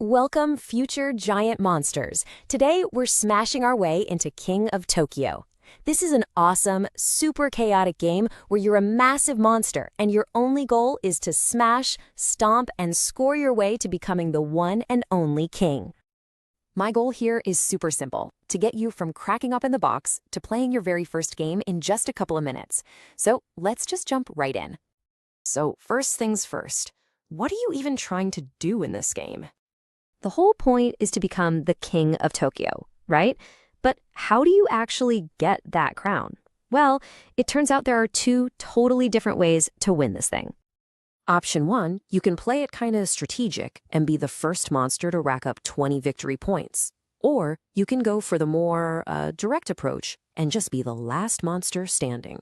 Welcome, future giant monsters. Today, we're smashing our way into King of Tokyo. This is an awesome, super chaotic game where you're a massive monster and your only goal is to smash, stomp, and score your way to becoming the one and only king. My goal here is super simple, to get you from cracking open the box to playing your very first game in just a couple of minutes. So let's just jump right in. So first things first, what are you even trying to do in this game? The whole point is to become the King of Tokyo, right? But how do you actually get that crown? Well, it turns out there are two totally different ways to win this thing. Option 1, you can play it kind of strategic and be the first monster to rack up 20 victory points. Or you can go for the more direct approach and just be the last monster standing.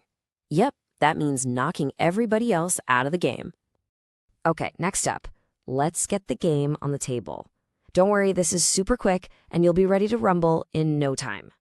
Yep, that means knocking everybody else out of the game. Okay, next up, let's get the game on the table. Don't worry, this is super quick, and you'll be ready to rumble in no time.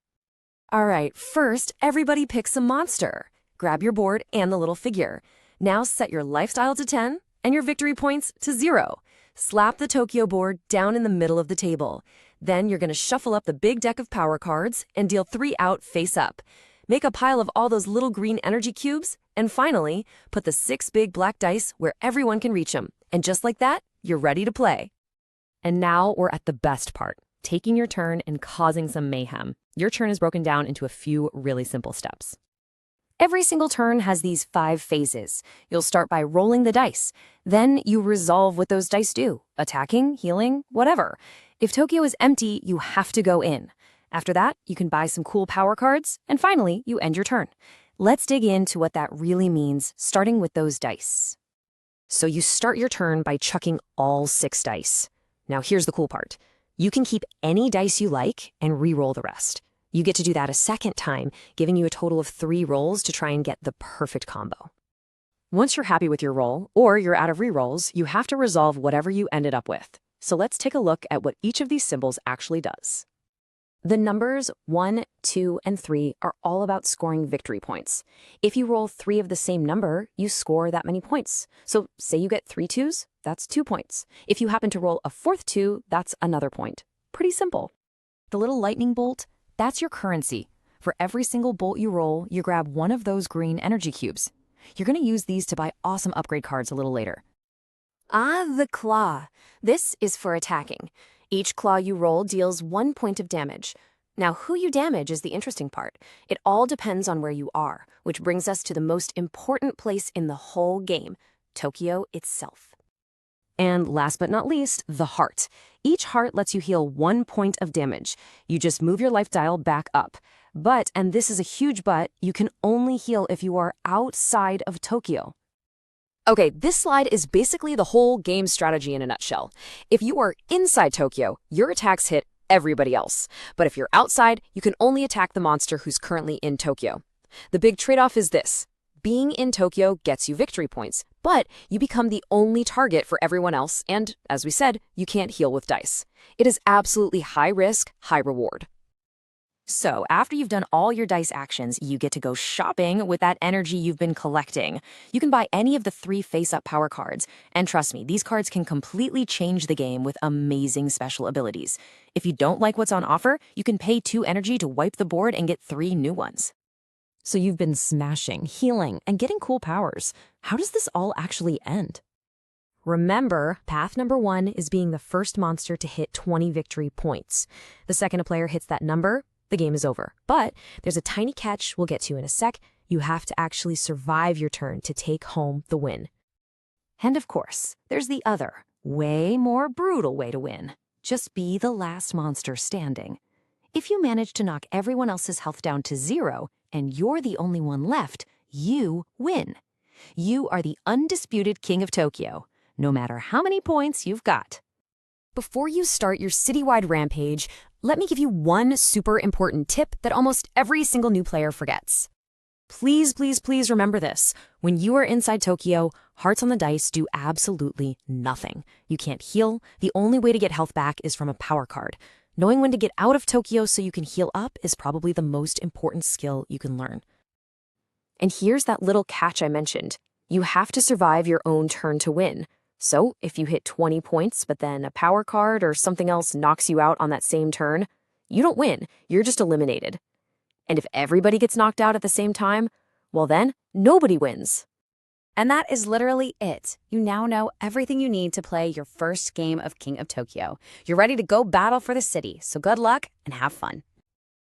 All right, first, everybody picks a monster. Grab your board and the little figure. Now set your lifestyle to 10 and your victory points to 0. Slap the Tokyo board down in the middle of the table. Then you're going to shuffle up the big deck of power cards and deal 3 out face up. Make a pile of all those little green energy cubes, and finally, put the 6 big black dice where everyone can reach them. And just like that, you're ready to play. And now we're at the best part, taking your turn and causing some mayhem. Your turn is broken down into a few really simple steps. Every single turn has these 5 phases. You'll start by rolling the dice. Then you resolve what those dice do, attacking, healing, whatever. If Tokyo is empty, you have to go in. After that, you can buy some cool power cards, and finally, you end your turn. Let's dig into what that really means, starting with those dice. So you start your turn by chucking all 6 dice. Now here's the cool part. You can keep any dice you like and re-roll the rest. You get to do that a second time, giving you a total of 3 rolls to try and get the perfect combo. Once you're happy with your roll, or you're out of re-rolls, you have to resolve whatever you ended up with. So let's take a look at what each of these symbols actually does. The numbers 1, 2, and 3 are all about scoring victory points. If you roll 3 of the same number, you score that many points. So say you get 3 2s, that's 2 points. If you happen to roll a 4th 2, that's another point. Pretty simple. The little lightning bolt, that's your currency. For every single bolt you roll, you grab one of those green energy cubes. You're going to use these to buy awesome upgrade cards a little later. The claw. This is for attacking. Each claw you roll deals 1 point of damage. Now, who you damage is the interesting part. It all depends on where you are, which brings us to the most important place in the whole game, Tokyo itself. And last but not least, the heart. Each heart lets you heal 1 point of damage. You just move your life dial back up. But, and this is a huge but, you can only heal if you are outside of Tokyo. Okay, this slide is basically the whole game strategy in a nutshell. If you are inside Tokyo, your attacks hit everybody else. But if you're outside, you can only attack the monster who's currently in Tokyo. The big trade-off is this. Being in Tokyo gets you victory points, but you become the only target for everyone else, and, as we said, you can't heal with dice. It is absolutely high risk, high reward. So, after you've done all your dice actions, you get to go shopping with that energy you've been collecting. You can buy any of the 3 face-up power cards, and trust me, these cards can completely change the game with amazing special abilities. If you don't like what's on offer, you can pay 2 energy to wipe the board and get 3 new ones. So you've been smashing, healing, and getting cool powers. How does this all actually end? Remember, path number 1 is being the first monster to hit 20 victory points. The second a player hits that number, the game is over. But there's a tiny catch we'll get to in a sec. You have to actually survive your turn to take home the win. And of course, there's the other, way more brutal way to win. Just be the last monster standing. If you manage to knock everyone else's health down to 0, and you're the only one left, you win. You are the undisputed King of Tokyo, no matter how many points you've got. Before you start your citywide rampage, let me give you one super important tip that almost every single new player forgets. Please, please, please remember this. When you are inside Tokyo, hearts on the dice do absolutely nothing. You can't heal. The only way to get health back is from a power card. Knowing when to get out of Tokyo so you can heal up is probably the most important skill you can learn. And here's that little catch I mentioned. You have to survive your own turn to win. So if you hit 20 points, but then a power card or something else knocks you out on that same turn, you don't win, you're just eliminated. And if everybody gets knocked out at the same time, well then, nobody wins. And that is literally it. You now know everything you need to play your first game of King of Tokyo. You're ready to go battle for the city, so good luck and have fun.